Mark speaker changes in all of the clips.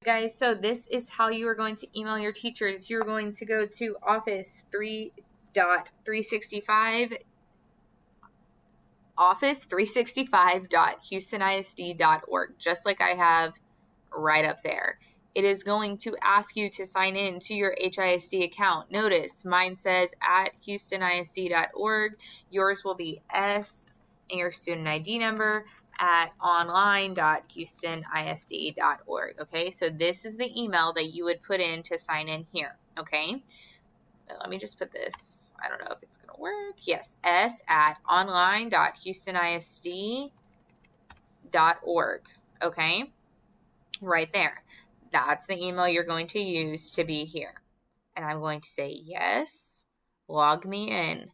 Speaker 1: Guys, so this is how you are going to email your teachers. You're going to go to office365.houstonisd.org, just like I have right up there. It is going to ask you to sign in to your HISD account. Notice mine says at houstonisd.org. Yours will be S and your student ID number at online.houstonisd.org. Okay, so this is the email that you would put in to sign in here. Okay, let me just put this. I don't know if it's going to work. Yes, S at online.houstonisd.org. Okay, right there. That's the email you're going to use to be here. And I'm going to say yes, log me in.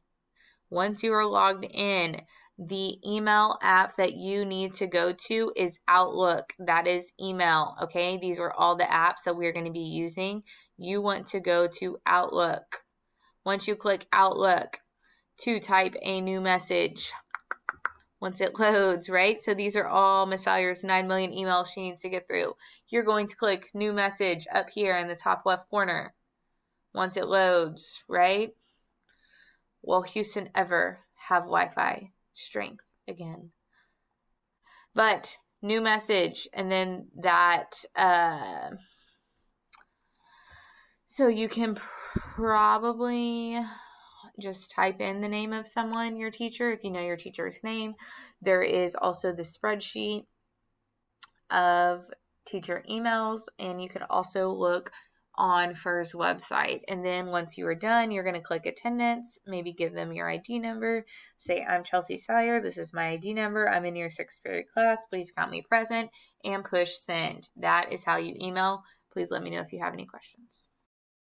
Speaker 1: Once you are logged in, the email app that you need to go to is Outlook. That is email, okay? These are all the apps that we're going to be using. You want to go to Outlook. Once you click Outlook, to type a new message. Once it loads, right? So these are all Miss Salyer's 9 million emails she needs to get through. You're going to click new message up here in the top left corner. Once it loads, right? Will Houston ever have Wi-Fi strength again? But new message, and then that, so you can probably just type in the name of someone, your teacher, if you know your teacher's name. There is also the spreadsheet of teacher emails, and you can also look on FIR's website. And then once you are done, you're going to click attendance, maybe give them your ID number, say, I'm Chelsea Salyer, this is my ID number, I'm in your 6th period class, please count me present, and push send. That is how you email. Please let me know if you have any questions.